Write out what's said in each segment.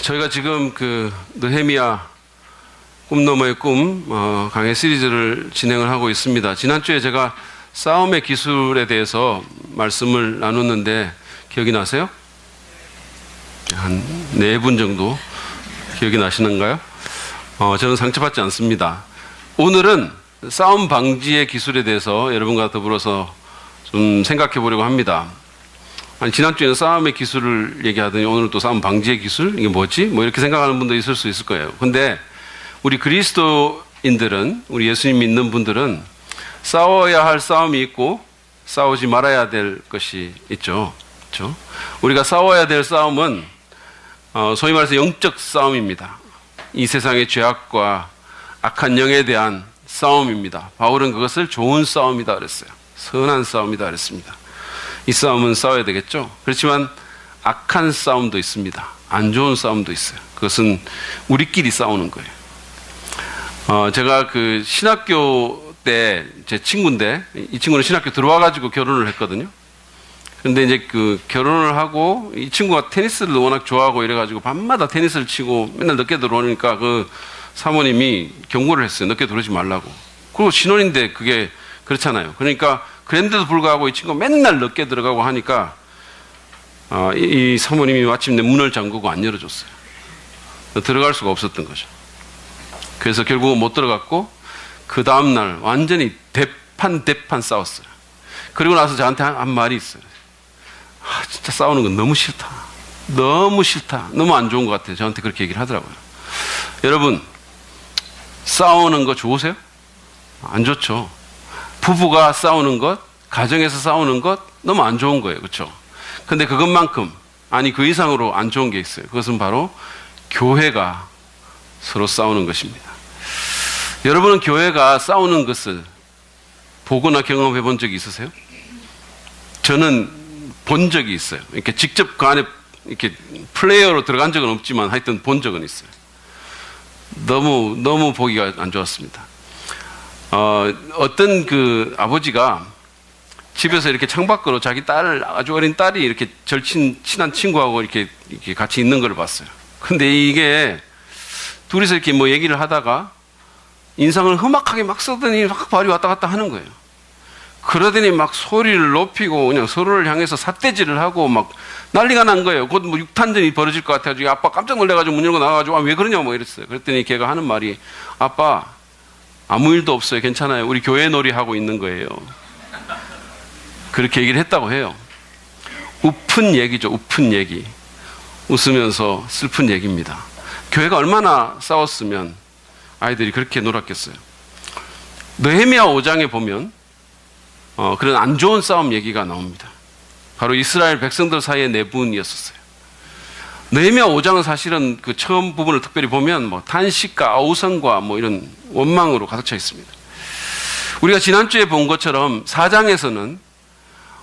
저희가 지금 그 느헤미야 꿈 너머의 꿈 강의 시리즈를 진행을 하고 있습니다. 지난주에 제가 싸움의 기술에 대해서 말씀을 나눴는데 기억이 나세요? 한 4분 정도 기억이 나시는가요? 저는 상처받지 않습니다. 오늘은 싸움 방지의 기술에 대해서 여러분과 더불어서 좀 생각해 보려고 합니다. 아니, 지난주에는 싸움의 기술을 얘기하더니 오늘은 또 싸움 방지의 기술? 이게 뭐지? 뭐 이렇게 생각하는 분도 있을 수 있을 거예요. 근데 우리 그리스도인들은, 우리 예수님 믿는 분들은 싸워야 할 싸움이 있고 싸우지 말아야 될 것이 있죠. 그렇죠? 우리가 싸워야 될 싸움은 소위 말해서 영적 싸움입니다. 이 세상의 죄악과 악한 영에 대한 싸움입니다. 바울은 그것을 좋은 싸움이다 그랬어요. 선한 싸움이다 그랬습니다. 이 싸움은 싸워야 되겠죠. 그렇지만 악한 싸움도 있습니다. 안 좋은 싸움도 있어요. 그것은 우리끼리 싸우는 거예요. 제가 그 신학교 때 제 친구인데, 이 친구는 신학교 들어와가지고 결혼을 했거든요. 근데 이제 그 결혼을 하고 이 친구가 테니스를 워낙 좋아하고 이래가지고 밤마다 테니스를 치고 맨날 늦게 들어오니까 그 사모님이 경고를 했어요. 늦게 들어오지 말라고. 그리고 신혼인데 그게 그렇잖아요. 그러니까 그런데도 불구하고 이 친구가 맨날 늦게 들어가고 하니까 이 사모님이 마침내 문을 잠그고 안 열어줬어요. 들어갈 수가 없었던 거죠. 그래서 결국은 못 들어갔고 그 다음날 완전히 대판 싸웠어요. 그리고 나서 저한테 한 말이 있어요. 진짜 싸우는 건 너무 싫다. 너무 싫다. 너무 안 좋은 것 같아요. 저한테 그렇게 얘기를 하더라고요. 여러분, 싸우는 거 좋으세요? 안 좋죠. 부부가 싸우는 것, 가정에서 싸우는 것 너무 안 좋은 거예요. 그렇죠? 근데 그것만큼, 아니 그 이상으로 안 좋은 게 있어요. 그것은 바로 교회가 서로 싸우는 것입니다. 여러분은 교회가 싸우는 것을 보거나 경험해 본 적이 있으세요? 저는 본 적이 있어요. 이렇게 직접 그 안에 이렇게 플레이어로 들어간 적은 없지만 하여튼 본 적은 있어요. 너무 보기가 안 좋았습니다. 어떤 그 아버지가 집에서 이렇게 창밖으로 자기 딸을, 아주 어린 딸이 이렇게 친한 친구하고 이렇게 같이 있는 걸 봤어요. 근데 이게 둘이서 이렇게 뭐 얘기를 하다가 인상을 험악하게 막 쓰더니 막 발이 왔다 갔다 하는 거예요. 그러더니 막 소리를 높이고 그냥 서로를 향해서 삿대질을 하고 막 난리가 난 거예요. 곧 뭐 육탄전이 벌어질 것 같아가지고 아빠 깜짝 놀래가지고 문 열고 나가가지고 왜 그러냐고 뭐 이랬어요. 그랬더니 걔가 하는 말이, 아빠 아무 일도 없어요. 괜찮아요. 우리 교회 놀이 하고 있는 거예요. 그렇게 얘기를 했다고 해요. 우픈 얘기죠. 우픈 얘기. 웃으면서 슬픈 얘기입니다. 교회가 얼마나 싸웠으면 아이들이 그렇게 놀았겠어요. 느헤미야 5장에 보면 그런 안 좋은 싸움 얘기가 나옵니다. 바로 이스라엘 백성들 사이의 내분이었었어요. 느헤미야 5장은 사실은 그 처음 부분을 특별히 보면 뭐 탄식과 아우성과 뭐 이런 원망으로 가득 차 있습니다. 우리가 지난주에 본 것처럼 4장에서는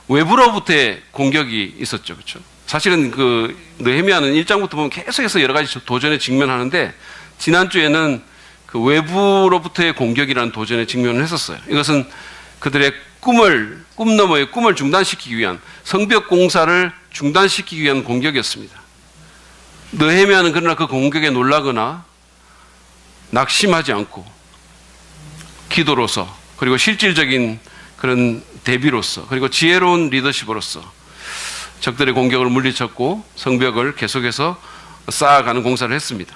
외부로부터의 공격이 있었죠. 그렇죠? 사실은 그 느헤미야는 1장부터 보면 계속해서 여러 가지 도전에 직면하는데 지난주에는 그 외부로부터의 공격이라는 도전에 직면을 했었어요. 이것은 그들의 꿈 너머의 꿈을 중단시키기 위한, 성벽 공사를 중단시키기 위한 공격이었습니다. 느헤미야는 그러나 그 공격에 놀라거나 낙심하지 않고 기도로서, 그리고 실질적인 그런 대비로서, 그리고 지혜로운 리더십으로서 적들의 공격을 물리쳤고 성벽을 계속해서 쌓아가는 공사를 했습니다.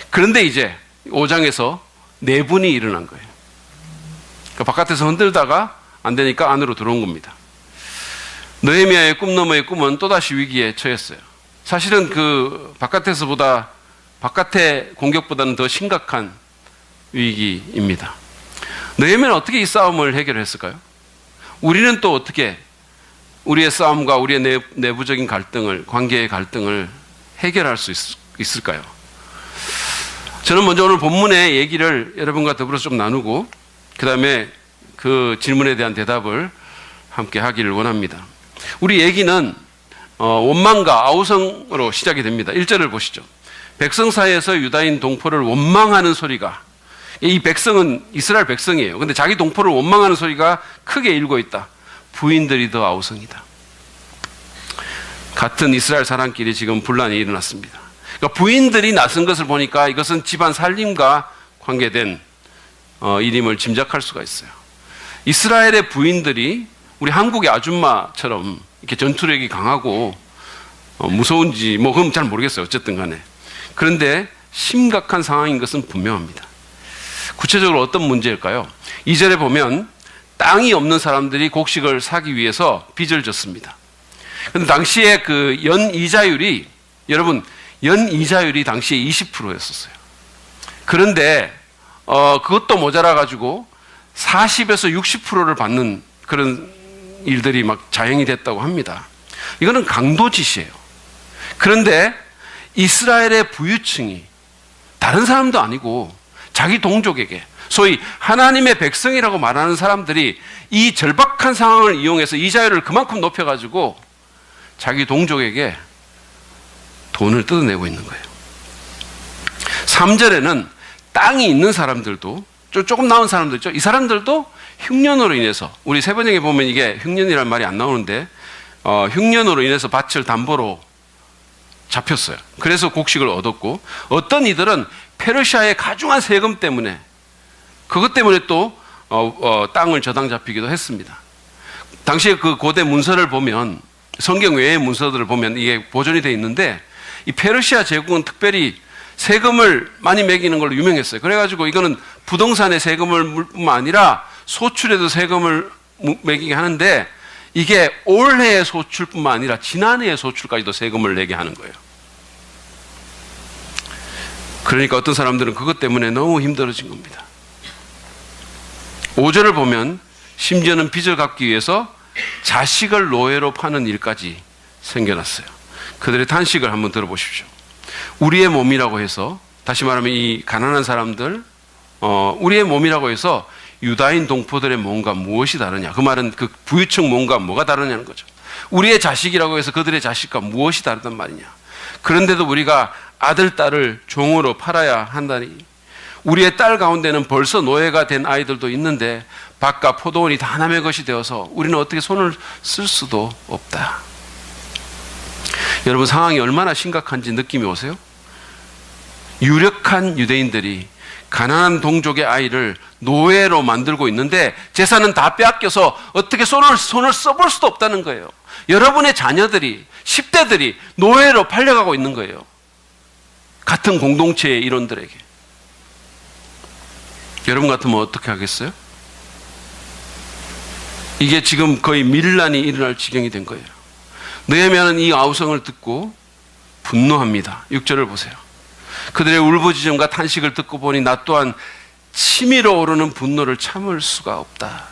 그런데 이제 5장에서 내분이 일어난 거예요. 그러니까 바깥에서 흔들다가 안 되니까 안으로 들어온 겁니다. 느헤미야의 꿈 너머의 꿈은 또다시 위기에 처했어요. 사실은 그 바깥의 공격보다는 더 심각한 위기입니다. 느헤미야는 어떻게 이 싸움을 해결했을까요? 우리는 또 어떻게 우리의 싸움과 우리의 내부적인 갈등을, 관계의 갈등을 해결할 수 있을까요? 저는 먼저 오늘 본문의 얘기를 여러분과 더불어서 좀 나누고 그 다음에 그 질문에 대한 대답을 함께 하기를 원합니다. 우리 얘기는 원망과 아우성으로 시작이 됩니다. 1절을 보시죠. 백성 사이에서 유다인 동포를 원망하는 소리가, 이 백성은 이스라엘 백성이에요. 근데 자기 동포를 원망하는 소리가 크게 일고 있다. 부인들이 더 아우성이다. 같은 이스라엘 사람끼리 지금 분란이 일어났습니다. 그러니까 부인들이 나선 것을 보니까 이것은 집안 살림과 관계된 일임을 짐작할 수가 있어요. 이스라엘의 부인들이 우리 한국의 아줌마처럼 이렇게 전투력이 강하고 무서운지 뭐 그건 잘 모르겠어요. 어쨌든 간에. 그런데 심각한 상황인 것은 분명합니다. 구체적으로 어떤 문제일까요? 2절에 보면 땅이 없는 사람들이 곡식을 사기 위해서 빚을 졌습니다. 그런데 당시에 그 연이자율이, 여러분, 연이자율이 당시에 20%였었어요. 그런데 그것도 모자라가지고 40에서 60%를 받는 그런 일들이 막 자행이 됐다고 합니다. 이거는 강도짓이에요. 그런데 이스라엘의 부유층이 다른 사람도 아니고 자기 동족에게, 소위 하나님의 백성이라고 말하는 사람들이 이 절박한 상황을 이용해서 이자율을 그만큼 높여가지고 자기 동족에게 돈을 뜯어내고 있는 거예요. 3절에는 땅이 있는 사람들도, 조금 나은 사람들 있죠. 이 사람들도 흉년으로 인해서, 우리 세번역에 보면 이게 흉년이라는 말이 안 나오는데 흉년으로 인해서 밭을 담보로 잡혔어요. 그래서 곡식을 얻었고, 어떤 이들은 페르시아의 가중한 세금 때문에, 그것 때문에 또 땅을 저당 잡히기도 했습니다. 당시에 그 고대 문서를 보면, 성경 외의 문서들을 보면 이게 보존이 되어 있는데, 이 페르시아 제국은 특별히 세금을 많이 매기는 걸로 유명했어요. 그래가지고 이거는 부동산에 세금을 물뿐만 아니라 소출에도 세금을 매기게 하는데, 이게 올해의 소출뿐만 아니라 지난해의 소출까지도 세금을 내게 하는 거예요. 그러니까 어떤 사람들은 그것 때문에 너무 힘들어진 겁니다. 5절을 보면 심지어는 빚을 갚기 위해서 자식을 노예로 파는 일까지 생겨났어요. 그들의 탄식을 한번 들어보십시오. 우리의 몸이라고 해서, 다시 말하면 이 가난한 사람들, 우리의 몸이라고 해서 유다인 동포들의 몸과 무엇이 다르냐? 그 말은 그 부유층 몸과 뭐가 다르냐는 거죠. 우리의 자식이라고 해서 그들의 자식과 무엇이 다르단 말이냐? 그런데도 우리가 아들, 딸을 종으로 팔아야 한다니. 우리의 딸 가운데는 벌써 노예가 된 아이들도 있는데 밭과 포도원이 다 남의 것이 되어서 우리는 어떻게 손을 쓸 수도 없다. 여러분, 상황이 얼마나 심각한지 느낌이 오세요? 유력한 유대인들이 가난한 동족의 아이를 노예로 만들고 있는데 재산은 다 빼앗겨서 어떻게 손을 써볼 수도 없다는 거예요. 여러분의 자녀들이, 10대들이 노예로 팔려가고 있는 거예요. 같은 공동체의 일원들에게. 여러분 같으면 어떻게 하겠어요? 이게 지금 거의 밀란이 일어날 지경이 된 거예요. 느헤미야는 이 아우성을 듣고 분노합니다. 6절을 보세요. 그들의 울부짖음과 탄식을 듣고 보니 나 또한 치밀어 오르는 분노를 참을 수가 없다.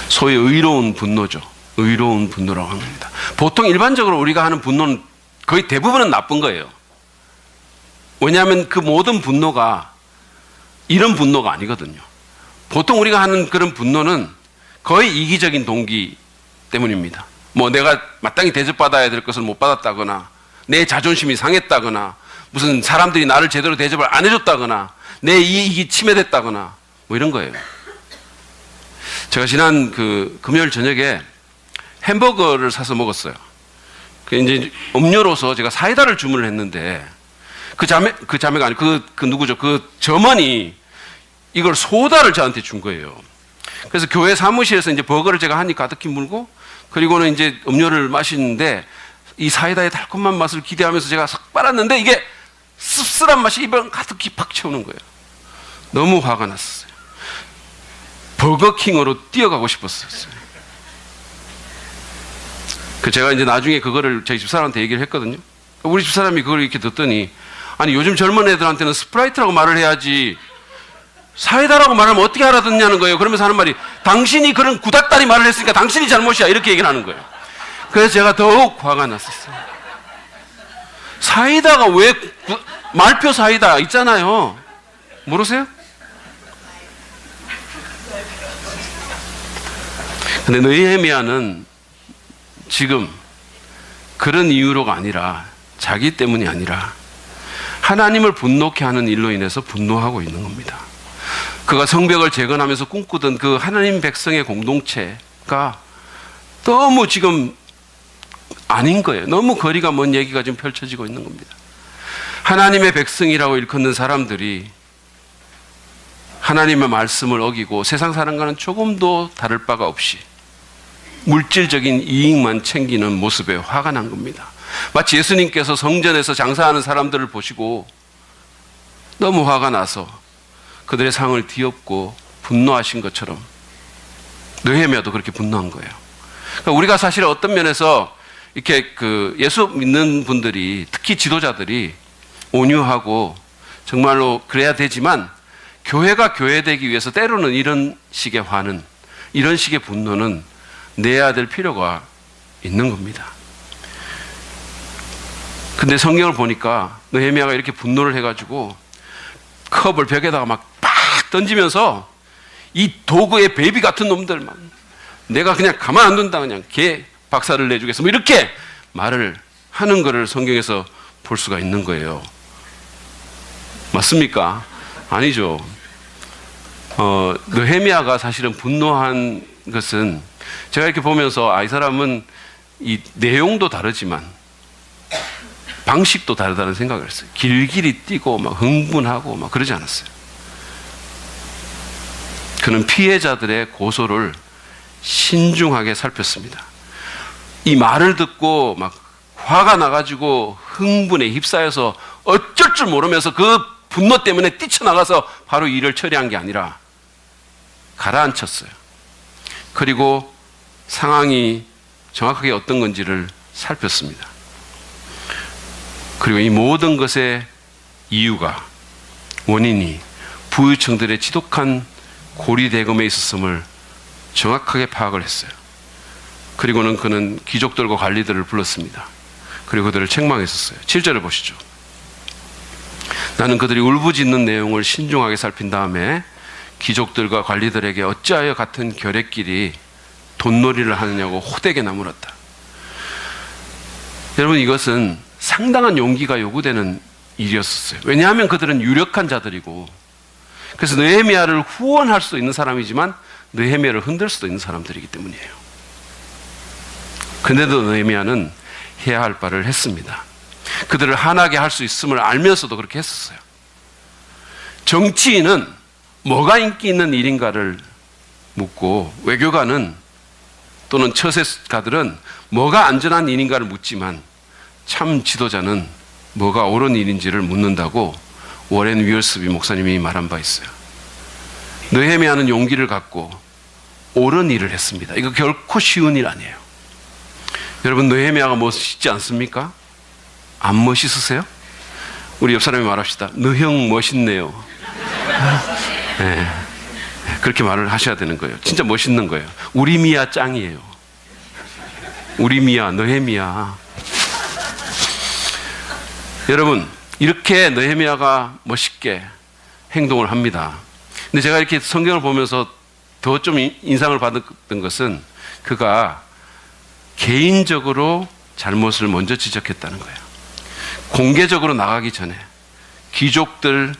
소위 의로운 분노죠. 의로운 분노라고 합니다. 보통 일반적으로 우리가 하는 분노는 거의 대부분은 나쁜 거예요. 왜냐하면 그 모든 분노가 이런 분노가 아니거든요. 보통 우리가 하는 그런 분노는 거의 이기적인 동기 때문입니다. 뭐 내가 마땅히 대접받아야 될 것을 못 받았다거나, 내 자존심이 상했다거나, 무슨 사람들이 나를 제대로 대접을 안 해줬다거나, 내 이익이 침해됐다거나, 뭐 이런 거예요. 제가 지난 그 금요일 저녁에 햄버거를 사서 먹었어요. 그 이제 음료로서 제가 사이다를 주문을 했는데, 그 자매가 아니고 그 누구죠? 그 점원이 이걸 소다를 저한테 준 거예요. 그래서 교회 사무실에서 이제 버거를 제가 한 입 가득히 물고, 그리고는 이제 음료를 마시는데 이 사이다의 달콤한 맛을 기대하면서 제가 싹 빨았는데 이게 씁쓸한 맛이 입을 가득히 팍 채우는 거예요. 너무 화가 났었어요. 버거킹으로 뛰어가고 싶었어요. 그 제가 이제 나중에 그거를 저희 집사람한테 얘기를 했거든요. 우리 집사람이 그걸 이렇게 듣더니, 아니 요즘 젊은 애들한테는 스프라이트라고 말을 해야지 사이다라고 말하면 어떻게 알아듣냐는 거예요. 그러면서 하는 말이, 당신이 그런 구닥다리 말을 했으니까 당신이 잘못이야, 이렇게 얘기를 하는 거예요. 그래서 제가 더욱 화가 났었어요. 사이다가 왜 말표 사이다 있잖아요. 모르세요? 근데 느헤미야는 지금 그런 이유로가 아니라, 자기 때문이 아니라 하나님을 분노케 하는 일로 인해서 분노하고 있는 겁니다. 그가 성벽을 재건하면서 꿈꾸던 그 하나님 백성의 공동체가 너무 지금 아닌 거예요. 너무 거리가 먼 얘기가 지금 펼쳐지고 있는 겁니다. 하나님의 백성이라고 일컫는 사람들이 하나님의 말씀을 어기고 세상 사람과는 조금도 다를 바가 없이 물질적인 이익만 챙기는 모습에 화가 난 겁니다. 마치 예수님께서 성전에서 장사하는 사람들을 보시고 너무 화가 나서 그들의 상을 뒤엎고 분노하신 것처럼 느헤미야도 그렇게 분노한 거예요. 그러니까 우리가 사실 어떤 면에서 이렇게 예수 믿는 분들이, 특히 지도자들이 온유하고 정말로 그래야 되지만 교회가 교회되기 위해서 때로는 이런 식의 화는, 이런 식의 분노는 내야 될 필요가 있는 겁니다. 근데 성경을 보니까 느헤미야가 이렇게 분노를 해가지고 컵을 벽에다가 막 팍 던지면서 이 도구의 베이비 같은 놈들만 내가 그냥 가만 안 둔다, 그냥 개 박살을 내주겠어, 뭐 이렇게 말을 하는 것을 성경에서 볼 수가 있는 거예요. 맞습니까? 아니죠. 느헤미야가 사실은 분노한 것은 제가 이렇게 보면서 이 사람은 이 내용도 다르지만 방식도 다르다는 생각을 했어요. 길길이 뛰고 막 흥분하고 막 그러지 않았어요. 그는 피해자들의 고소를 신중하게 살폈습니다. 이 말을 듣고 막 화가 나가지고 흥분에 휩싸여서 어쩔 줄 모르면서 그 분노 때문에 뛰쳐나가서 바로 일을 처리한 게 아니라 가라앉혔어요. 그리고 상황이 정확하게 어떤 건지를 살폈습니다. 그리고 이 모든 것의 이유가, 원인이 부유층들의 지독한 고리대금에 있었음을 정확하게 파악을 했어요. 그리고는 그는 귀족들과 관리들을 불렀습니다. 그리고 그들을 책망했었어요. 7절을 보시죠. 나는 그들이 울부짖는 내용을 신중하게 살핀 다음에 귀족들과 관리들에게 어찌하여 같은 결례끼리 돈놀이를 하느냐고 호되게 나물었다. 여러분, 이것은 상당한 용기가 요구되는 일이었었어요. 왜냐하면 그들은 유력한 자들이고, 그래서 느헤미야를 후원할 수도 있는 사람이지만 느헤미야를 흔들 수도 있는 사람들이기 때문이에요. 근데도 느헤미야는 해야 할 바를 했습니다. 그들을 화나게 할 수 있음을 알면서도 그렇게 했었어요. 정치인은 뭐가 인기 있는 일인가를 묻고, 외교관은 또는 처세가들은 뭐가 안전한 일인가를 묻지만 참 지도자는 뭐가 옳은 일인지를 묻는다고 워렌 위얼스비 목사님이 말한 바 있어요. 느헤미야는 용기를 갖고 옳은 일을 했습니다. 이거 결코 쉬운 일 아니에요. 여러분, 느헤미야가 멋있지 않습니까? 안 멋있으세요? 우리 옆 사람이 말합시다. 너형 멋있네요. 네, 그렇게 말을 하셔야 되는 거예요. 진짜 멋있는 거예요. 우리 미야 짱이에요. 우리 미야, 느헤미야. 여러분, 이렇게 느헤미야가 멋있게 행동을 합니다. 근데 제가 이렇게 성경을 보면서 더 좀 인상을 받았던 것은 그가 개인적으로 잘못을 먼저 지적했다는 거예요. 공개적으로 나가기 전에 귀족들,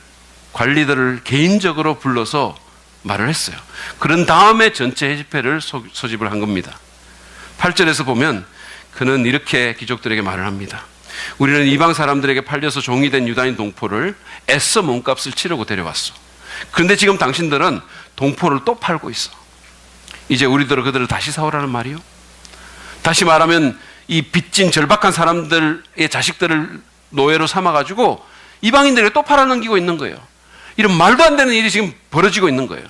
관리들을 개인적으로 불러서 말을 했어요. 그런 다음에 전체 집회를 소집을 한 겁니다. 8절에서 보면 그는 이렇게 귀족들에게 말을 합니다. 우리는 이방 사람들에게 팔려서 종이 된 유다인 동포를 애써 몸값을 치르고 데려왔어. 그런데 지금 당신들은 동포를 또 팔고 있어. 이제 우리들은 그들을 다시 사오라는 말이요? 다시 말하면 이 빚진 절박한 사람들의 자식들을 노예로 삼아가지고 이방인들에게 또 팔아넘기고 있는 거예요. 이런 말도 안 되는 일이 지금 벌어지고 있는 거예요.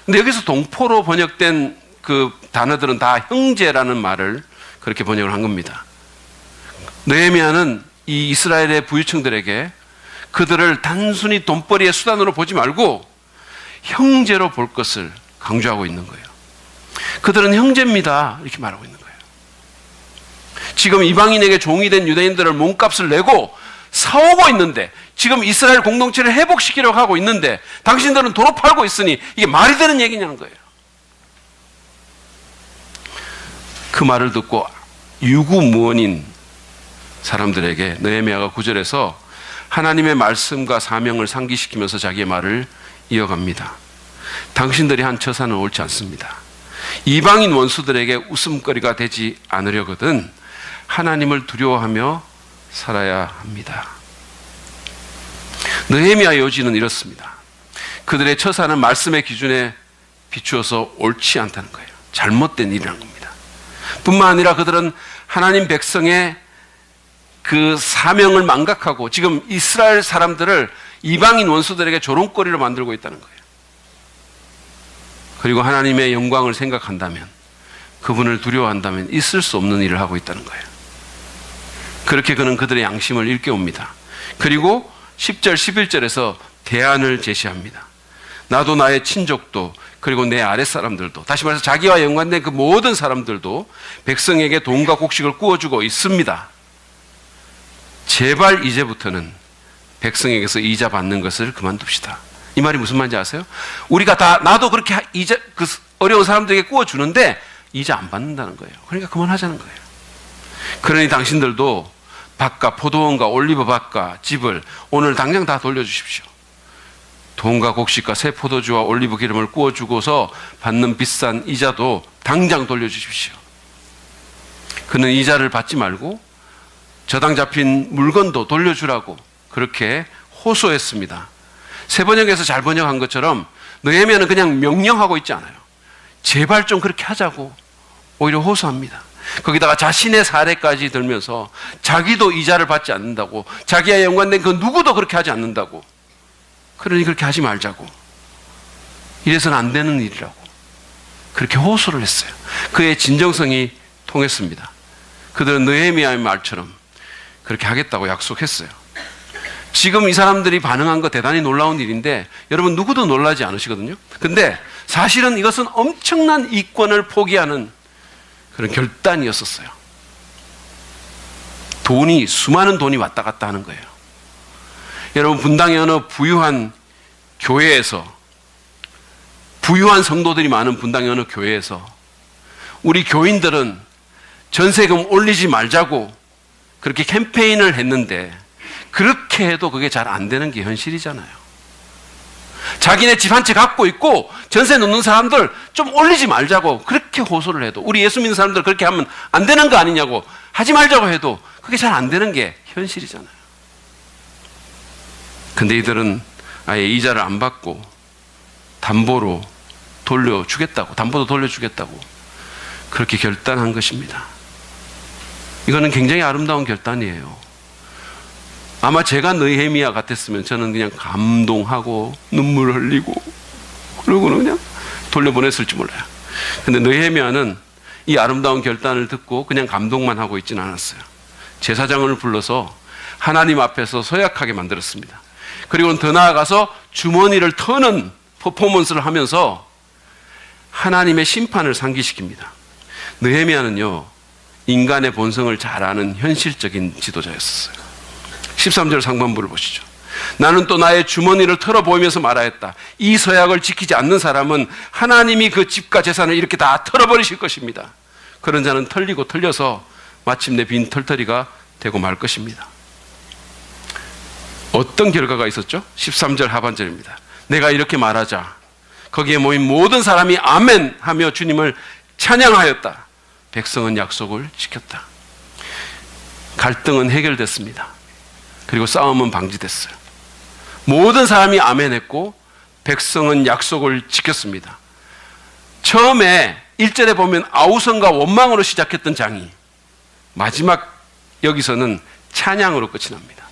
근데 여기서 동포로 번역된 그 단어들은 다 형제라는 말을 그렇게 번역을 한 겁니다. 느헤미야는 이 이스라엘의 부유층들에게 그들을 단순히 돈벌이의 수단으로 보지 말고 형제로 볼 것을 강조하고 있는 거예요. 그들은 형제입니다. 이렇게 말하고 있는 거예요. 지금 이방인에게 종이 된 유대인들을 몸값을 내고 사오고 있는데, 지금 이스라엘 공동체를 회복시키려고 하고 있는데 당신들은 도로 팔고 있으니 이게 말이 되는 얘기냐는 거예요. 그 말을 듣고 유구무원인 사람들에게 느헤미야가 9절에서 하나님의 말씀과 사명을 상기시키면서 자기의 말을 이어갑니다. 당신들이 한 처사는 옳지 않습니다. 이방인 원수들에게 웃음거리가 되지 않으려거든 하나님을 두려워하며 살아야 합니다. 느헤미야의 요지는 이렇습니다. 그들의 처사는 말씀의 기준에 비추어서 옳지 않다는 거예요. 잘못된 일이라는 겁니다. 뿐만 아니라 그들은 하나님 백성의 그 사명을 망각하고 지금 이스라엘 사람들을 이방인 원수들에게 조롱거리로 만들고 있다는 거예요. 그리고 하나님의 영광을 생각한다면, 그분을 두려워한다면 있을 수 없는 일을 하고 있다는 거예요. 그렇게 그는 그들의 양심을 일깨웁니다. 그리고 10절 11절에서 대안을 제시합니다. 나도 나의 친족도 그리고 내 아랫사람들도, 다시 말해서 자기와 연관된 그 모든 사람들도 백성에게 돈과 곡식을 구워주고 있습니다. 제발 이제부터는 백성에게서 이자 받는 것을 그만둡시다. 이 말이 무슨 말인지 아세요? 우리가 다 나도 그렇게 이자 그 어려운 사람들에게 구워주는데 이자 안 받는다는 거예요. 그러니까 그만하자는 거예요. 그러니 당신들도 밭과 포도원과 올리브밭과 집을 오늘 당장 다 돌려주십시오. 돈과 곡식과 새 포도주와 올리브 기름을 구워주고서 받는 비싼 이자도 당장 돌려주십시오. 그는 이자를 받지 말고 저당 잡힌 물건도 돌려주라고 그렇게 호소했습니다. 새 번역에서 잘 번역한 것처럼 느헤미야는 그냥 명령하고 있지 않아요. 제발 좀 그렇게 하자고 오히려 호소합니다. 거기다가 자신의 사례까지 들면서 자기도 이자를 받지 않는다고, 자기와 연관된 그 누구도 그렇게 하지 않는다고, 그러니 그렇게 하지 말자고, 이래서는 안 되는 일이라고 그렇게 호소를 했어요. 그의 진정성이 통했습니다. 그들은 느헤미야의 말처럼 그렇게 하겠다고 약속했어요. 지금 이 사람들이 반응한 거 대단히 놀라운 일인데 여러분 누구도 놀라지 않으시거든요. 근데 사실은 이것은 엄청난 이권을 포기하는 그런 결단이었었어요. 수많은 돈이 왔다 갔다 하는 거예요. 여러분, 분당의 어느 부유한 교회에서, 부유한 성도들이 많은 분당의 어느 교회에서 우리 교인들은 전세금 올리지 말자고 그렇게 캠페인을 했는데 그렇게 해도 그게 잘 안 되는 게 현실이잖아요. 자기네 집 한 채 갖고 있고 전세 놓는 사람들 좀 올리지 말자고 그렇게 호소를 해도, 우리 예수 믿는 사람들 그렇게 하면 안 되는 거 아니냐고 하지 말자고 해도 그게 잘 안 되는 게 현실이잖아요. 근데 이들은 아예 이자를 안 받고 담보로 돌려주겠다고, 담보도 돌려주겠다고 그렇게 결단한 것입니다. 이거는 굉장히 아름다운 결단이에요. 아마 제가 느헤미야 같았으면 저는 그냥 감동하고 눈물 흘리고 그러고는 그냥 돌려보냈을지 몰라요. 근데 느헤미야는 이 아름다운 결단을 듣고 그냥 감동만 하고 있지는 않았어요. 제사장을 불러서 하나님 앞에서 서약하게 만들었습니다. 그리고는 더 나아가서 주머니를 터는 퍼포먼스를 하면서 하나님의 심판을 상기시킵니다. 느헤미야는요, 인간의 본성을 잘 아는 현실적인 지도자였어요. 13절 상반부를 보시죠. 나는 또 나의 주머니를 털어보이면서 말하였다. 이 서약을 지키지 않는 사람은 하나님이 그 집과 재산을 이렇게 다 털어버리실 것입니다. 그런 자는 털리고 털려서 마침내 빈 털터리가 되고 말 것입니다. 어떤 결과가 있었죠? 13절 하반절입니다. 내가 이렇게 말하자 거기에 모인 모든 사람이 아멘 하며 주님을 찬양하였다. 백성은 약속을 지켰다. 갈등은 해결됐습니다. 그리고 싸움은 방지됐어요. 모든 사람이 아멘했고 백성은 약속을 지켰습니다. 처음에 1절에 보면 아우성과 원망으로 시작했던 장이 마지막 여기서는 찬양으로 끝이 납니다.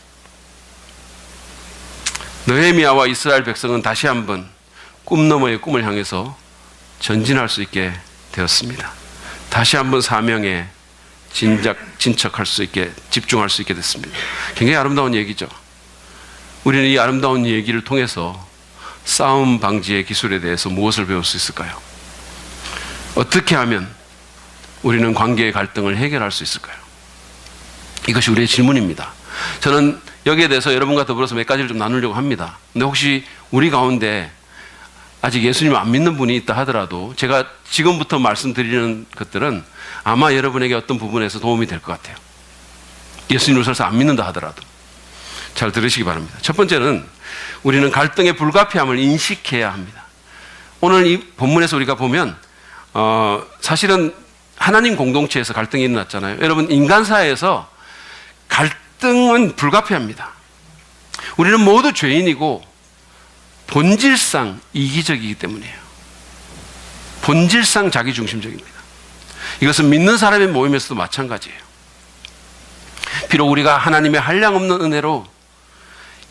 느헤미야와 이스라엘 백성은 다시 한번 꿈 너머의 꿈을 향해서 전진할 수 있게 되었습니다. 다시 한번 사명에 진척할 수 있게, 집중할 수 있게 됐습니다. 굉장히 아름다운 얘기죠. 우리는 이 아름다운 얘기를 통해서 싸움 방지의 기술에 대해서 무엇을 배울 수 있을까요? 어떻게 하면 우리는 관계의 갈등을 해결할 수 있을까요? 이것이 우리의 질문입니다. 저는 여기에 대해서 여러분과 더불어서 몇 가지를 좀 나누려고 합니다. 근데 혹시 우리 가운데 아직 예수님을 안 믿는 분이 있다 하더라도 제가 지금부터 말씀드리는 것들은 아마 여러분에게 어떤 부분에서 도움이 될 것 같아요. 예수님을 설사 안 믿는다 하더라도 잘 들으시기 바랍니다. 첫 번째는 우리는 갈등의 불가피함을 인식해야 합니다. 오늘 이 본문에서 우리가 보면 사실은 하나님 공동체에서 갈등이 일어났잖아요. 여러분, 인간 사회에서 갈등은 불가피합니다. 우리는 모두 죄인이고 본질상 이기적이기 때문이에요. 본질상 자기중심적입니다. 이것은 믿는 사람의 모임에서도 마찬가지예요. 비록 우리가 하나님의 한량없는 은혜로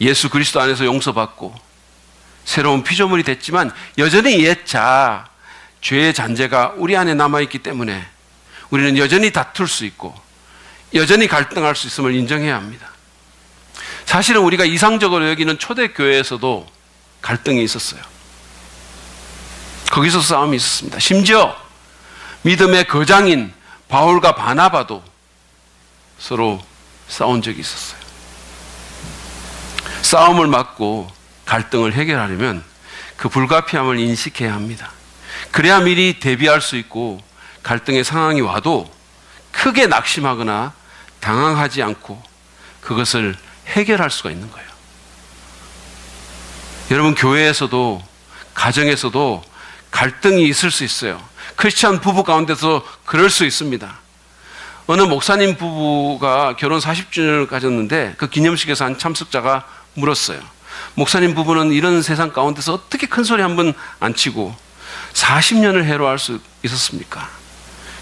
예수 그리스도 안에서 용서받고 새로운 피조물이 됐지만 여전히 옛자 죄의 잔재가 우리 안에 남아있기 때문에 우리는 여전히 다툴 수 있고 여전히 갈등할 수 있음을 인정해야 합니다. 사실은 우리가 이상적으로 여기는 초대교회에서도 갈등이 있었어요. 거기서 싸움이 있었습니다. 심지어 믿음의 거장인 바울과 바나바도 서로 싸운 적이 있었어요. 싸움을 막고 갈등을 해결하려면 그 불가피함을 인식해야 합니다. 그래야 미리 대비할 수 있고 갈등의 상황이 와도 크게 낙심하거나 당황하지 않고 그것을 해결할 수가 있는 거예요. 여러분, 교회에서도 가정에서도 갈등이 있을 수 있어요. 크리스찬 부부 가운데서 그럴 수 있습니다. 어느 목사님 부부가 결혼 40주년을 가졌는데 그 기념식에서 한 참석자가 물었어요. 목사님 부부는 이런 세상 가운데서 어떻게 큰 소리 한 번 안 치고 40년을 해로할 수 있었습니까?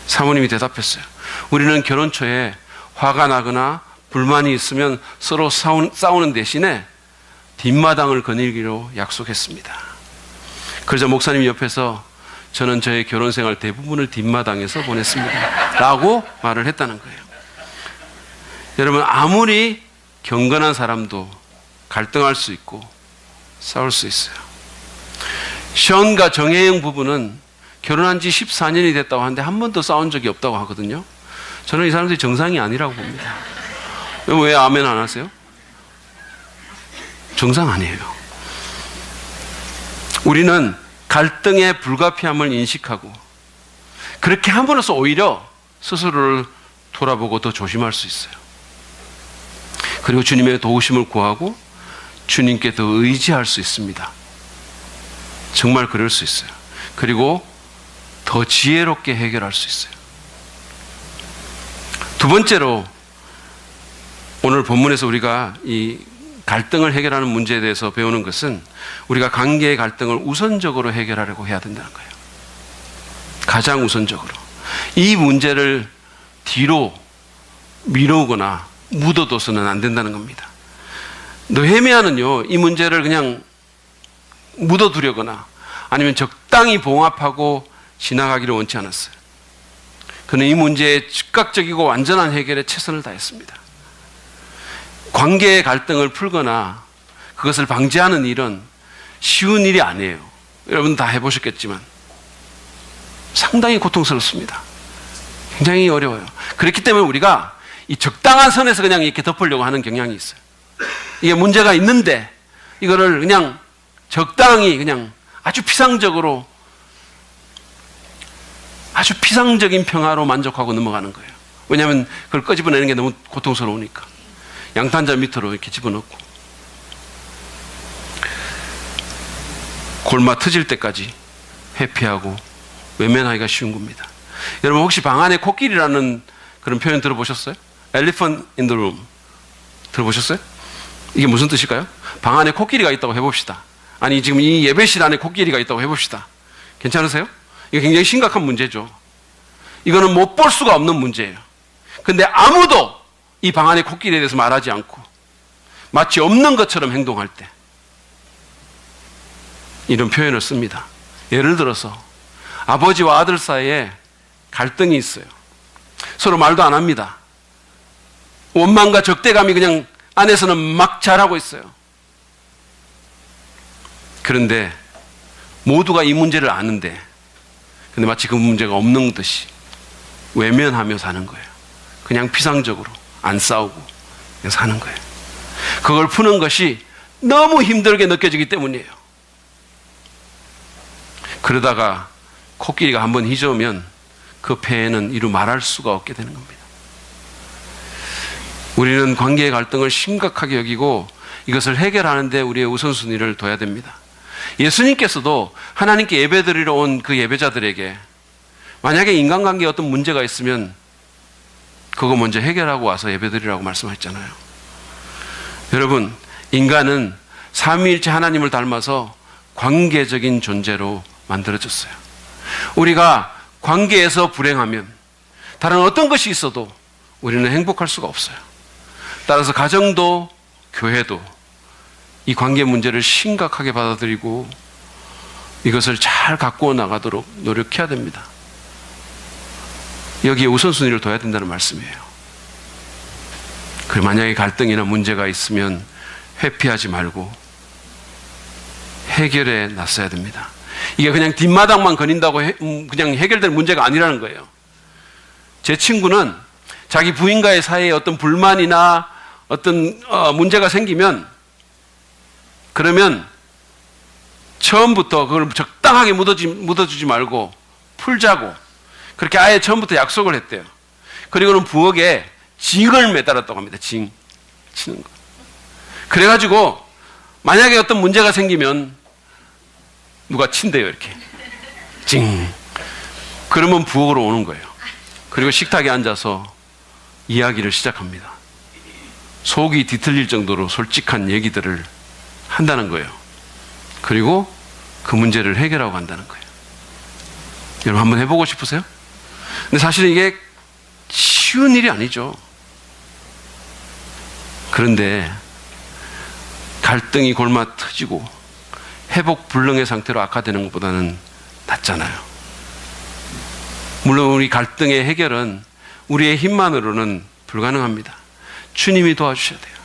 사모님이 대답했어요. 우리는 결혼 초에 화가 나거나 불만이 있으면 서로 싸우는 대신에 뒷마당을 거닐기로 약속했습니다. 그러자 목사님 옆에서 저는 저의 결혼 생활 대부분을 뒷마당에서 보냈습니다 라고 말을 했다는 거예요. 여러분, 아무리 경건한 사람도 갈등할 수 있고 싸울 수 있어요. 션과 정혜영 부부는 결혼한 지 14년이 됐다고 하는데 한 번도 싸운 적이 없다고 하거든요. 저는 이 사람들이 정상이 아니라고 봅니다. 왜 아멘 안 하세요? 정상 아니에요. 우리는 갈등의 불가피함을 인식하고 그렇게 함으로써 오히려 스스로를 돌아보고 더 조심할 수 있어요. 그리고 주님의 도우심을 구하고 주님께 더 의지할 수 있습니다. 정말 그럴 수 있어요. 그리고 더 지혜롭게 해결할 수 있어요. 두 번째로 오늘 본문에서 우리가 이 갈등을 해결하는 문제에 대해서 배우는 것은 우리가 관계의 갈등을 우선적으로 해결하려고 해야 된다는 거예요. 가장 우선적으로. 이 문제를 뒤로 미루거나 묻어둬서는 안 된다는 겁니다. 느헤미야는요, 이 문제를 그냥 묻어두려거나 아니면 적당히 봉합하고 지나가기를 원치 않았어요. 그는 이 문제의 즉각적이고 완전한 해결에 최선을 다했습니다. 관계의 갈등을 풀거나 그것을 방지하는 일은 쉬운 일이 아니에요. 여러분 다 해보셨겠지만 상당히 고통스럽습니다. 굉장히 어려워요. 그렇기 때문에 우리가 이 적당한 선에서 그냥 이렇게 덮으려고 하는 경향이 있어요. 이게 문제가 있는데 이거를 그냥 적당히 그냥 아주 피상적인 평화로 만족하고 넘어가는 거예요. 왜냐하면 그걸 끄집어내는 게 너무 고통스러우니까. 양탄자 밑으로 이렇게 집어넣고 골마 터질 때까지 회피하고 외면하기가 쉬운 겁니다. 여러분 혹시 방 안에 코끼리라는 그런 표현 들어보셨어요? Elephant in the room 들어보셨어요? 이게 무슨 뜻일까요? 방 안에 코끼리가 있다고 해봅시다. 아니 지금 이 예배실 안에 코끼리가 있다고 해봅시다. 괜찮으세요? 이거 굉장히 심각한 문제죠. 이거는 못 볼 수가 없는 문제예요. 근데 아무도 이 방 안에 코끼리에 대해서 말하지 않고 마치 없는 것처럼 행동할 때 이런 표현을 씁니다. 예를 들어서 아버지와 아들 사이에 갈등이 있어요. 서로 말도 안 합니다. 원망과 적대감이 그냥 안에서는 막 자라고 있어요. 그런데 모두가 이 문제를 아는데 근데 마치 그 문제가 없는 듯이 외면하며 사는 거예요. 그냥 피상적으로 안 싸우고 그냥 사는 거예요. 그걸 푸는 것이 너무 힘들게 느껴지기 때문이에요. 그러다가 코끼리가 한번 휘저으면 그 폐해는 이루 말할 수가 없게 되는 겁니다. 우리는 관계의 갈등을 심각하게 여기고 이것을 해결하는 데 우리의 우선순위를 둬야 됩니다. 예수님께서도 하나님께 예배드리러 온 그 예배자들에게 만약에 인간관계에 어떤 문제가 있으면 그거 먼저 해결하고 와서 예배드리라고 말씀하셨잖아요. 여러분, 인간은 삼위일체 하나님을 닮아서 관계적인 존재로 만들어졌어요. 우리가 관계에서 불행하면 다른 어떤 것이 있어도 우리는 행복할 수가 없어요. 따라서 가정도 교회도 이 관계 문제를 심각하게 받아들이고 이것을 잘 갖고 나가도록 노력해야 됩니다. 여기에 우선순위를 둬야 된다는 말씀이에요. 그리고 만약에 갈등이나 문제가 있으면 회피하지 말고 해결에 나서야 됩니다. 이게 그냥 뒷마당만 거닌다고 그냥 해결될 문제가 아니라는 거예요. 제 친구는 자기 부인과의 사이에 어떤 불만이나 어떤 문제가 생기면 그러면 처음부터 그걸 적당하게 묻어주지 말고 풀자고 그렇게 아예 처음부터 약속을 했대요. 그리고는 부엌에 징을 매달았다고 합니다. 징 치는 거. 그래가지고 만약에 어떤 문제가 생기면 누가 친대요. 이렇게 징. 그러면 부엌으로 오는 거예요. 그리고 식탁에 앉아서 이야기를 시작합니다. 속이 뒤틀릴 정도로 솔직한 얘기들을 한다는 거예요. 그리고 그 문제를 해결하고 간다는 거예요. 여러분 한번 해보고 싶으세요? 근데 사실은 이게 쉬운 일이 아니죠. 그런데 갈등이 골마 터지고 회복 불능의 상태로 악화되는 것보다는 낫잖아요. 물론 우리 갈등의 해결은 우리의 힘만으로는 불가능합니다. 주님이 도와주셔야 돼요.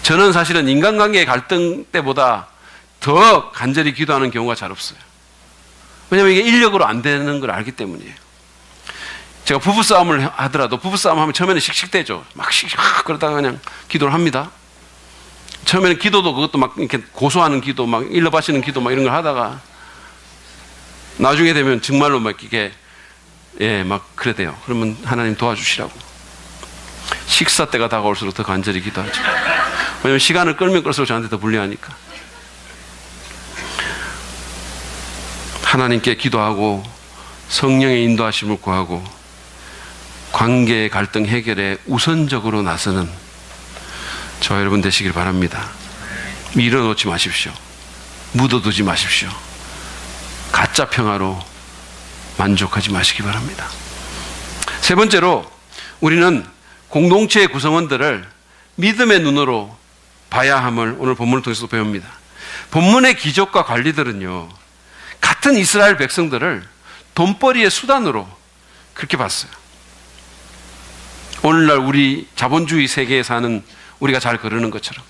저는 사실은 인간관계의 갈등 때보다 더 간절히 기도하는 경우가 잘 없어요. 왜냐하면 이게 인력으로 안 되는 걸 알기 때문이에요. 제가 부부싸움을 하더라도 부부싸움 하면 처음에는 씩씩대죠. 막 씩씩 그러다가 그냥 기도를 합니다. 처음에는 기도도 그것도 막 이렇게 고소하는 기도, 막 일러바치는 기도 막 이런 걸 하다가 나중에 되면 정말로 막 이게 막 그래 돼요. 그러면 하나님 도와주시라고. 식사 때가 다가올수록 더 간절히 기도하죠. 왜냐하면 시간을 끌면 끌수록 저한테 더 불리하니까. 하나님께 기도하고 성령의 인도하심을 구하고 관계의 갈등 해결에 우선적으로 나서는 저와 여러분 되시길 바랍니다. 밀어놓지 마십시오. 묻어두지 마십시오. 가짜 평화로 만족하지 마시기 바랍니다. 세 번째로 우리는 공동체의 구성원들을 믿음의 눈으로 봐야 함을 오늘 본문을 통해서 배웁니다. 본문의 귀족과 관리들은요, 같은 이스라엘 백성들을 돈벌이의 수단으로 그렇게 봤어요. 오늘날 우리 자본주의 세계에 사는 우리가 잘 그러는 것처럼.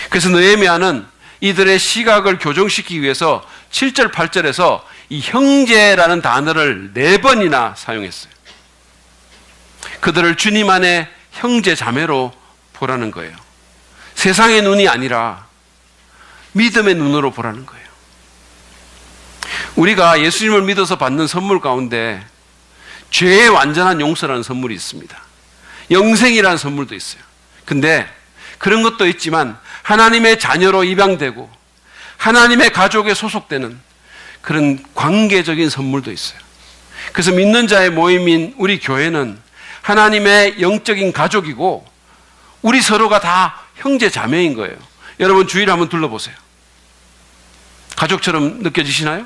그래서 느헤미야는 이들의 시각을 교정시키기 위해서 7절, 8절에서 이 형제라는 단어를 4번이나 사용했어요. 그들을 주님 안에 형제 자매로 보라는 거예요. 세상의 눈이 아니라 믿음의 눈으로 보라는 거예요. 우리가 예수님을 믿어서 받는 선물 가운데 죄의 완전한 용서라는 선물이 있습니다. 영생이라는 선물도 있어요. 근데 그런 것도 있지만 하나님의 자녀로 입양되고 하나님의 가족에 소속되는 그런 관계적인 선물도 있어요. 그래서 믿는 자의 모임인 우리 교회는 하나님의 영적인 가족이고 우리 서로가 다 형제 자매인 거예요. 여러분 주위를 한번 둘러보세요. 가족처럼 느껴지시나요?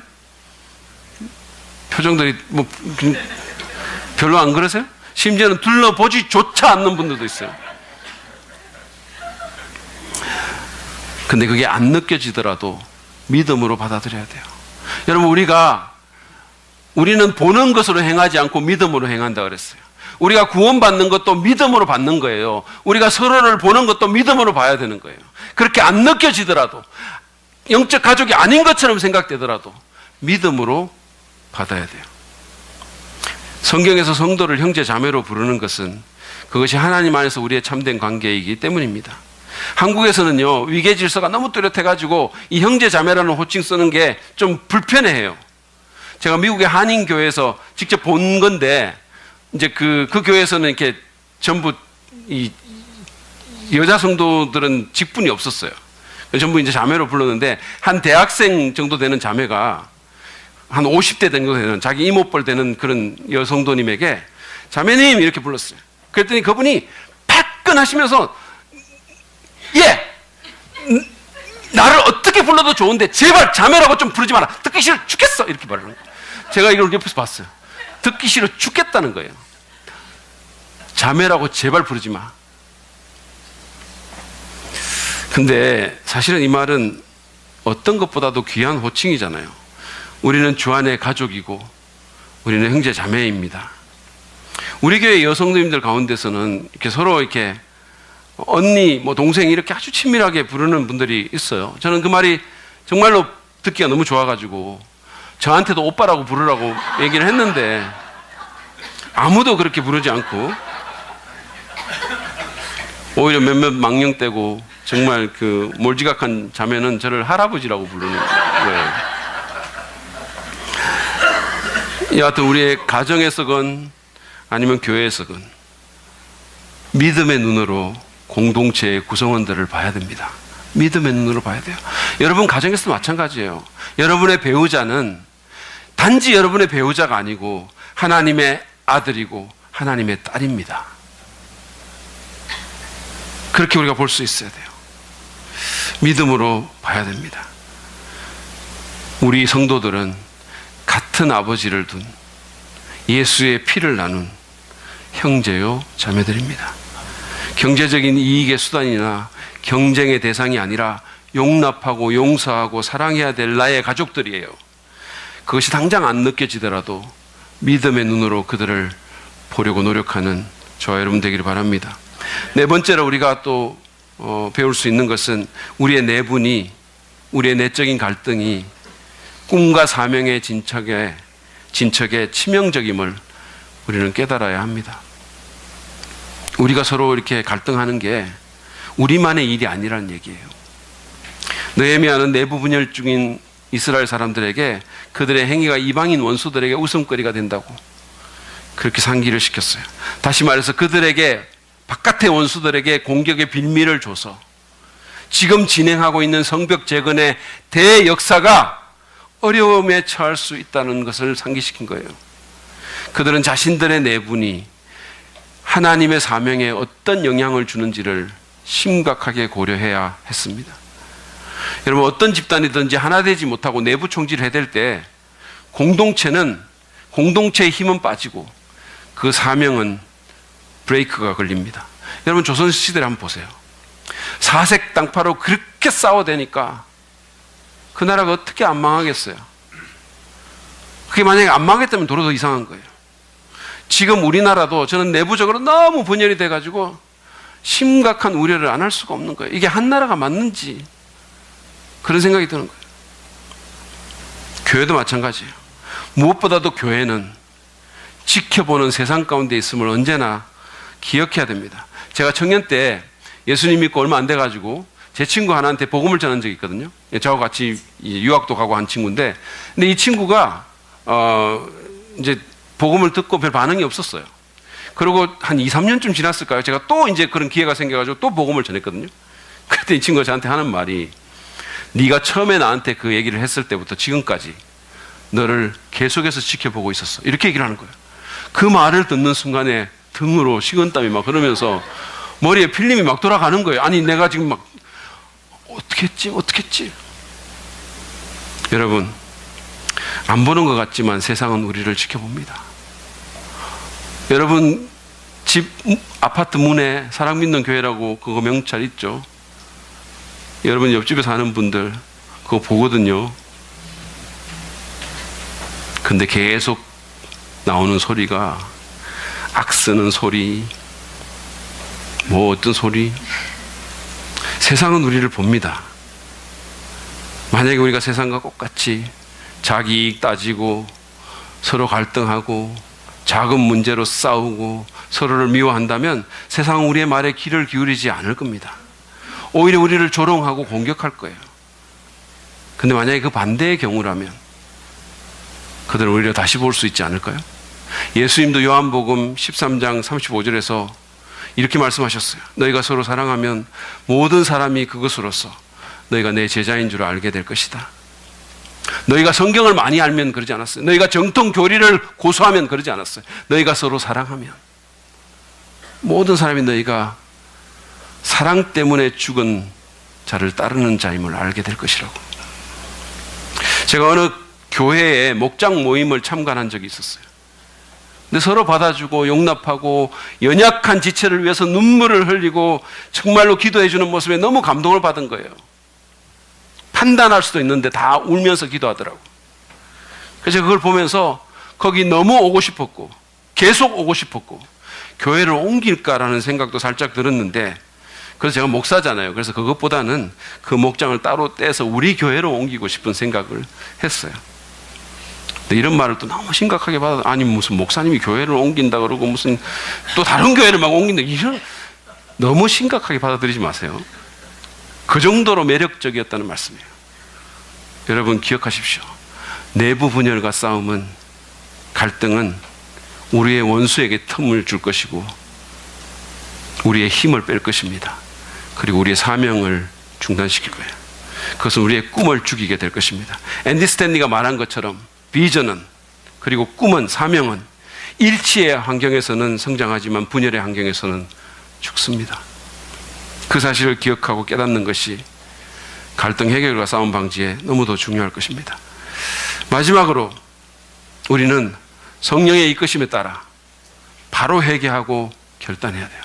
표정들이 뭐 별로 안 그러세요? 심지어는 둘러보지조차 않는 분들도 있어요. 근데 그게 안 느껴지더라도 믿음으로 받아들여야 돼요. 여러분 우리는 보는 것으로 행하지 않고 믿음으로 행한다 그랬어요. 우리가 구원받는 것도 믿음으로 받는 거예요. 우리가 서로를 보는 것도 믿음으로 봐야 되는 거예요. 그렇게 안 느껴지더라도 영적 가족이 아닌 것처럼 생각되더라도 믿음으로 받아야 돼요. 성경에서 성도를 형제 자매로 부르는 것은 그것이 하나님 안에서 우리의 참된 관계이기 때문입니다. 한국에서는요, 위계 질서가 너무 뚜렷해가지고 이 형제 자매라는 호칭 쓰는 게 좀 불편해해요. 제가 미국의 한인교회에서 직접 본 건데, 이제 그 교회에서는 이렇게 전부 이 여자 성도들은 직분이 없었어요. 전부 이제 자매로 불렀는데, 한 대학생 정도 되는 자매가 한 50대 정도 되는 자기 이모뻘 되는 그런 여성도님에게 자매님 이렇게 불렀어요. 그랬더니 그분이 화끈하시면서 예! 나를 어떻게 불러도 좋은데 제발 자매라고 좀 부르지 마라. 듣기 싫어 죽겠어. 이렇게 말하는 거예요. 제가 이걸 옆에서 봤어요. 듣기 싫어 죽겠다는 거예요. 자매라고 제발 부르지 마. 근데 사실은 이 말은 어떤 것보다도 귀한 호칭이잖아요. 우리는 주 안의 가족이고 우리는 형제 자매입니다. 우리 교회 여성도님들 가운데서는 이렇게 서로 이렇게 언니, 뭐 동생 이렇게 아주 친밀하게 부르는 분들이 있어요. 저는 그 말이 정말로 듣기가 너무 좋아가지고 저한테도 오빠라고 부르라고 얘기를 했는데 아무도 그렇게 부르지 않고 오히려 몇몇 망령되고 정말 그 몰지각한 자매는 저를 할아버지라고 부르는 거예요. 여하튼 우리의 가정에서건 아니면 교회에서건 믿음의 눈으로 공동체의 구성원들을 봐야 됩니다. 믿음의 눈으로 봐야 돼요. 여러분 가정에서도 마찬가지예요. 여러분의 배우자는 단지 여러분의 배우자가 아니고 하나님의 아들이고 하나님의 딸입니다. 그렇게 우리가 볼 수 있어야 돼요. 믿음으로 봐야 됩니다. 우리 성도들은 같은 아버지를 둔 예수의 피를 나눈 형제요 자매들입니다. 경제적인 이익의 수단이나 경쟁의 대상이 아니라 용납하고 용서하고 사랑해야 될 나의 가족들이에요. 그것이 당장 안 느껴지더라도 믿음의 눈으로 그들을 보려고 노력하는 저와 여러분 되기를 바랍니다. 네 번째로 우리가 또 배울 수 있는 것은 우리의 내분이, 우리의 내적인 갈등이 꿈과 사명의 진척에 치명적임을 우리는 깨달아야 합니다. 우리가 서로 이렇게 갈등하는 게 우리만의 일이 아니라는 얘기예요. 느헤미야는 내부 분열 중인 이스라엘 사람들에게 그들의 행위가 이방인 원수들에게 웃음거리가 된다고 그렇게 상기를 시켰어요. 다시 말해서 그들에게, 바깥의 원수들에게 공격의 빌미를 줘서 지금 진행하고 있는 성벽 재건의 대역사가 어려움에 처할 수 있다는 것을 상기시킨 거예요. 그들은 자신들의 내분이 하나님의 사명에 어떤 영향을 주는지를 심각하게 고려해야 했습니다. 여러분, 어떤 집단이든지 하나 되지 못하고 내부 총질을 해댈 때 공동체의 힘은 빠지고 그 사명은 브레이크가 걸립니다. 여러분, 조선시대를 한번 보세요. 사색 당파로 그렇게 싸워대니까 그 나라가 어떻게 안 망하겠어요? 그게 만약에 안 망했다면 도로 더 이상한 거예요. 지금 우리나라도 저는 내부적으로 너무 분열이 돼가지고 심각한 우려를 안 할 수가 없는 거예요. 이게 한 나라가 맞는지 그런 생각이 드는 거예요. 교회도 마찬가지예요. 무엇보다도 교회는 지켜보는 세상 가운데 있음을 언제나 기억해야 됩니다. 제가 청년 때 예수님 믿고 얼마 안 돼가지고 제 친구 하나한테 복음을 전한 적이 있거든요. 저하고 같이 유학도 가고 한 친구인데, 근데 이 친구가 이제 복음을 듣고 별 반응이 없었어요. 그리고 한 2, 3년쯤 지났을까요? 제가 또 이제 그런 기회가 생겨가지고 또 복음을 전했거든요. 그때 이 친구가 저한테 하는 말이, 네가 처음에 나한테 그 얘기를 했을 때부터 지금까지 너를 계속해서 지켜보고 있었어. 이렇게 얘기를 하는 거예요. 그 말을 듣는 순간에 등으로 식은땀이 막 흐르면서 머리에 필름이 막 돌아가는 거예요. 아니, 내가 지금 막 어떻게 했지? 여러분, 안 보는 것 같지만 세상은 우리를 지켜봅니다. 여러분, 집 아파트 문에 사랑 믿는 교회라고 그거 명찰 있죠? 여러분 옆집에 사는 분들 그거 보거든요. 근데 계속 나오는 소리가 악쓰는 소리, 뭐 어떤 소리, 세상은 우리를 봅니다. 만약에 우리가 세상과 똑같이 자기 이익 따지고 서로 갈등하고 작은 문제로 싸우고 서로를 미워한다면 세상은 우리의 말에 귀를 기울이지 않을 겁니다. 오히려 우리를 조롱하고 공격할 거예요. 근데 만약에 그 반대의 경우라면 그들은 오히려 다시 볼 수 있지 않을까요? 예수님도 요한복음 13장 35절에서 이렇게 말씀하셨어요. 너희가 서로 사랑하면 모든 사람이 그것으로서 너희가 내 제자인 줄 알게 될 것이다. 너희가 성경을 많이 알면 그러지 않았어요. 너희가 정통 교리를 고수하면 그러지 않았어요. 너희가 서로 사랑하면 모든 사람이 너희가 사랑 때문에 죽은 자를 따르는 자임을 알게 될 것이라고. 제가 어느 교회에 목장 모임을 참관한 적이 있었어요. 근데 서로 받아주고 용납하고 연약한 지체를 위해서 눈물을 흘리고 정말로 기도해 주는 모습에 너무 감동을 받은 거예요. 판단할 수도 있는데 다 울면서 기도하더라고. 그래서 그걸 보면서 거기 너무 오고 싶었고 계속 오고 싶었고 교회를 옮길까라는 생각도 살짝 들었는데, 그래서 제가 목사잖아요. 그래서 그것보다는 그 목장을 따로 떼서 우리 교회로 옮기고 싶은 생각을 했어요. 근데 이런 말을 또 너무 심각하게 받아, 아니 무슨 목사님이 교회를 옮긴다 그러고 무슨 또 다른 교회를 막 옮긴다, 이런 너무 심각하게 받아들이지 마세요. 그 정도로 매력적이었다는 말씀이에요. 여러분 기억하십시오. 내부 분열과 싸움은, 갈등은 우리의 원수에게 틈을 줄 것이고 우리의 힘을 뺄 것입니다. 그리고 우리의 사명을 중단시킬 거예요. 그것은 우리의 꿈을 죽이게 될 것입니다. 앤디 스탠리가 말한 것처럼 비전은, 그리고 꿈은, 사명은 일치의 환경에서는 성장하지만 분열의 환경에서는 죽습니다. 그 사실을 기억하고 깨닫는 것이 갈등 해결과 싸움 방지에 너무도 중요할 것입니다. 마지막으로 우리는 성령의 이끄심에 따라 바로 회개하고 결단해야 돼요.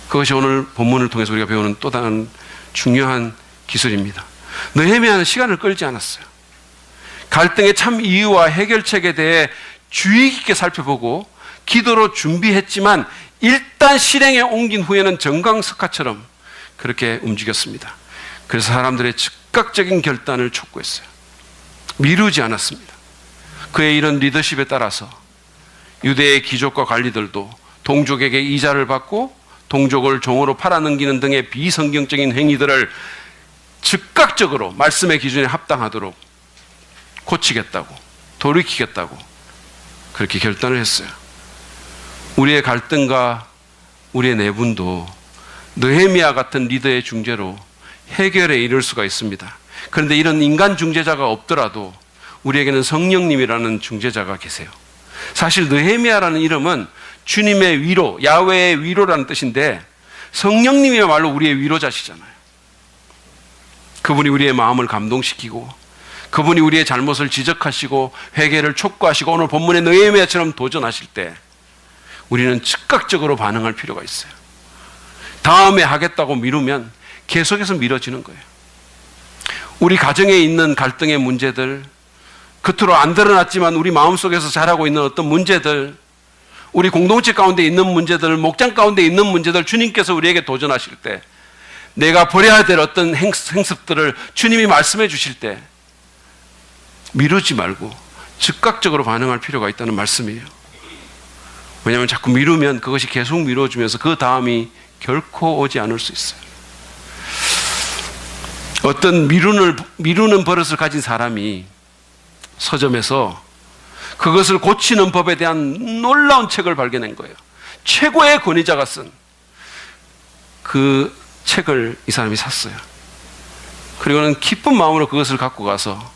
그것이 오늘 본문을 통해서 우리가 배우는 또 다른 중요한 기술입니다. 느헤미야는 시간을 끌지 않았어요. 갈등의 참 이유와 해결책에 대해 주의 깊게 살펴보고 기도로 준비했지만 일단 실행에 옮긴 후에는 정강석화처럼 그렇게 움직였습니다. 그래서 사람들의 즉각적인 결단을 촉구했어요. 미루지 않았습니다. 그의 이런 리더십에 따라서 유대의 귀족과 관리들도 동족에게 이자를 받고 동족을 종으로 팔아넘기는 등의 비성경적인 행위들을 즉각적으로 말씀의 기준에 합당하도록 고치겠다고, 돌이키겠다고 그렇게 결단을 했어요. 우리의 갈등과 우리의 내분도 느헤미야 같은 리더의 중재로 해결에 이를 수가 있습니다. 그런데 이런 인간 중재자가 없더라도 우리에게는 성령님이라는 중재자가 계세요. 사실 느헤미야라는 이름은 주님의 위로, 야훼의 위로라는 뜻인데 성령님이야말로 우리의 위로자시잖아요. 그분이 우리의 마음을 감동시키고 그분이 우리의 잘못을 지적하시고 회개를 촉구하시고 오늘 본문의 느헤미야처럼 도전하실 때 우리는 즉각적으로 반응할 필요가 있어요. 다음에 하겠다고 미루면 계속해서 미뤄지는 거예요. 우리 가정에 있는 갈등의 문제들, 겉으로 안 드러났지만 우리 마음속에서 자라고 있는 어떤 문제들, 우리 공동체 가운데 있는 문제들, 목장 가운데 있는 문제들, 주님께서 우리에게 도전하실 때 내가 버려야 될 어떤 행습들을 주님이 말씀해 주실 때 미루지 말고 즉각적으로 반응할 필요가 있다는 말씀이에요. 왜냐하면 자꾸 미루면 그것이 계속 미뤄지면서 그 다음이 결코 오지 않을 수 있어요. 어떤 미루는 버릇을 가진 사람이 서점에서 그것을 고치는 법에 대한 놀라운 책을 발견한 거예요. 최고의 권위자가 쓴 그 책을 이 사람이 샀어요. 그리고는 기쁜 마음으로 그것을 갖고 가서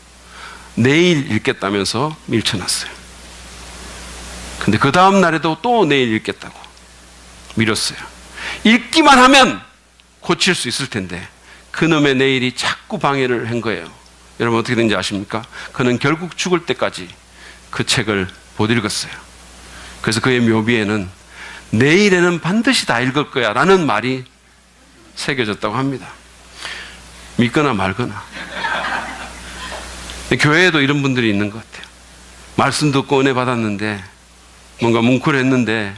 내일 읽겠다면서 밀쳐놨어요. 근데 그 다음 날에도 또 내일 읽겠다고 미뤘어요. 읽기만 하면 고칠 수 있을 텐데 그놈의 내일이 자꾸 방해를 한 거예요. 여러분 어떻게 된지 아십니까? 그는 결국 죽을 때까지 그 책을 못 읽었어요. 그래서 그의 묘비에는 내일에는 반드시 다 읽을 거야 라는 말이 새겨졌다고 합니다. 믿거나 말거나. 교회에도 이런 분들이 있는 것 같아요. 말씀 듣고 은혜 받았는데 뭔가 뭉클했는데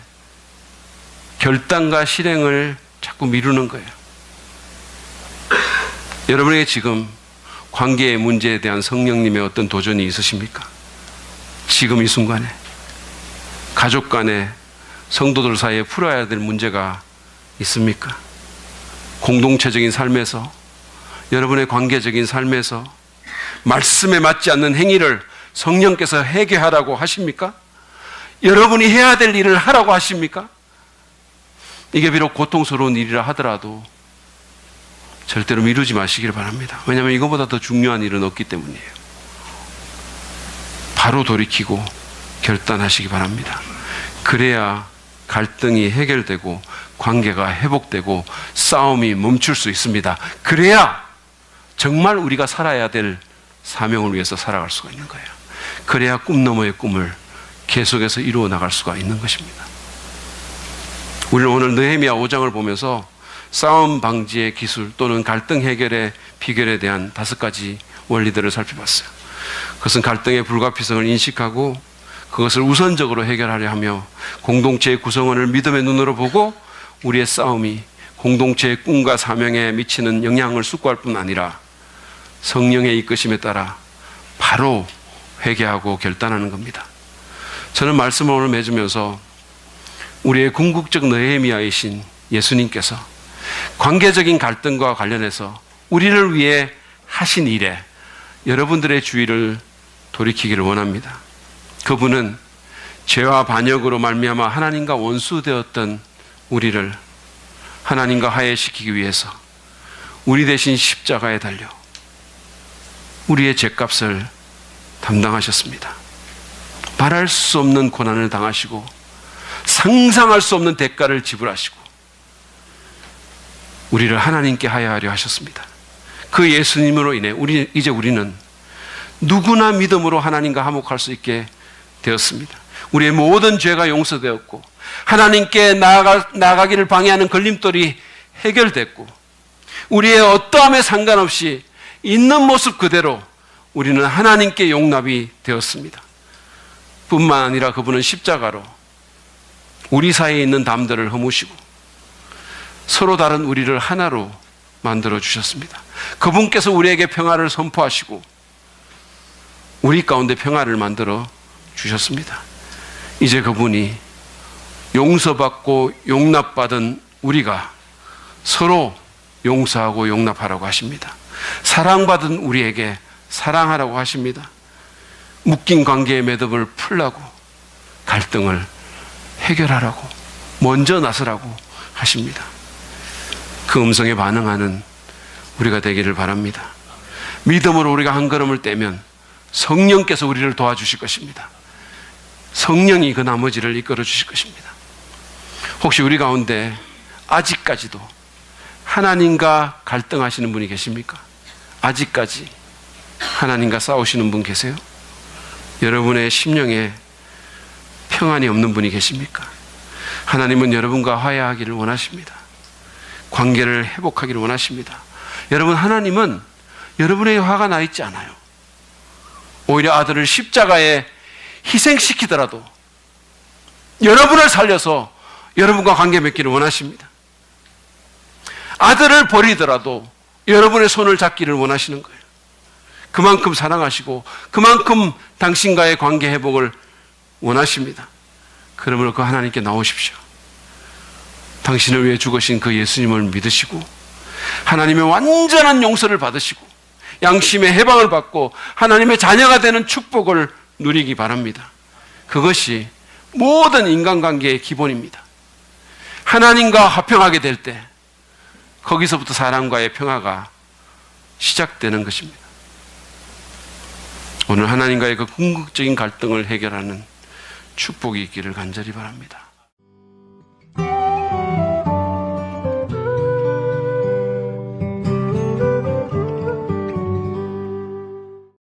결단과 실행을 자꾸 미루는 거예요. 여러분에게 지금 관계의 문제에 대한 성령님의 어떤 도전이 있으십니까? 지금 이 순간에 가족 간에 성도들 사이에 풀어야 될 문제가 있습니까? 공동체적인 삶에서, 여러분의 관계적인 삶에서 말씀에 맞지 않는 행위를 성령께서 회개하라고 하십니까? 여러분이 해야 될 일을 하라고 하십니까? 이게 비록 고통스러운 일이라 하더라도 절대로 미루지 마시길 바랍니다. 왜냐하면 이거보다 더 중요한 일은 없기 때문이에요. 바로 돌이키고 결단하시기 바랍니다. 그래야 갈등이 해결되고 관계가 회복되고 싸움이 멈출 수 있습니다. 그래야 정말 우리가 살아야 될 사명을 위해서 살아갈 수가 있는 거예요. 그래야 꿈 너머의 꿈을 계속해서 이루어 나갈 수가 있는 것입니다. 우리는 오늘 느헤미야 5장을 보면서 싸움 방지의 기술 또는 갈등 해결의 비결에 대한 5가지 원리들을 살펴봤어요. 그것은 갈등의 불가피성을 인식하고 그것을 우선적으로 해결하려 하며 공동체의 구성원을 믿음의 눈으로 보고 우리의 싸움이 공동체의 꿈과 사명에 미치는 영향을 숙고할 뿐 아니라 성령의 이끄심에 따라 바로 회개하고 결단하는 겁니다. 저는 말씀을 오늘 맺으면서 우리의 궁극적 느헤미야이신 예수님께서 관계적인 갈등과 관련해서 우리를 위해 하신 일에 여러분들의 주의를 돌이키기를 원합니다. 그분은 죄와 반역으로 말미암아 하나님과 원수되었던 우리를 하나님과 화해시키기 위해서 우리 대신 십자가에 달려 우리의 죄값을 담당하셨습니다. 말할 수 없는 고난을 당하시고 상상할 수 없는 대가를 지불하시고 우리를 하나님께 화해하려 하셨습니다. 그 예수님으로 인해 이제 우리는 누구나 믿음으로 하나님과 화목할 수 있게 되었습니다. 우리의 모든 죄가 용서되었고 하나님께 나아가기를 방해하는 걸림돌이 해결됐고 우리의 어떠함에 상관없이 있는 모습 그대로 우리는 하나님께 용납이 되었습니다. 뿐만 아니라 그분은 십자가로 우리 사이에 있는 담들을 허무시고 서로 다른 우리를 하나로 만들어 주셨습니다. 그분께서 우리에게 평화를 선포하시고 우리 가운데 평화를 만들어 주셨습니다. 이제 그분이 용서받고 용납받은 우리가 서로 용서하고 용납하라고 하십니다. 사랑받은 우리에게 사랑하라고 하십니다. 묶인 관계의 매듭을 풀라고, 갈등을 해결하라고, 먼저 나서라고 하십니다. 그 음성에 반응하는 우리가 되기를 바랍니다. 믿음으로 우리가 한 걸음을 떼면 성령께서 우리를 도와주실 것입니다. 성령이 그 나머지를 이끌어 주실 것입니다. 혹시 우리 가운데 아직까지도 하나님과 갈등하시는 분이 계십니까? 아직까지 하나님과 싸우시는 분 계세요? 여러분의 심령에 평안이 없는 분이 계십니까? 하나님은 여러분과 화해하기를 원하십니다. 관계를 회복하기를 원하십니다. 여러분, 하나님은 여러분에게 화가 나 있지 않아요. 오히려 아들을 십자가에 희생시키더라도 여러분을 살려서 여러분과 관계 맺기를 원하십니다. 아들을 버리더라도 여러분의 손을 잡기를 원하시는 거예요. 그만큼 사랑하시고 그만큼 당신과의 관계 회복을 원하십니다. 그러므로 그 하나님께 나오십시오. 당신을 위해 죽으신 그 예수님을 믿으시고 하나님의 완전한 용서를 받으시고 양심의 해방을 받고 하나님의 자녀가 되는 축복을 누리기 바랍니다. 그것이 모든 인간관계의 기본입니다. 하나님과 화평하게 될 때 거기서부터 사람과의 평화가 시작되는 것입니다. 오늘 하나님과의 그 궁극적인 갈등을 해결하는 축복이 있기를 간절히 바랍니다.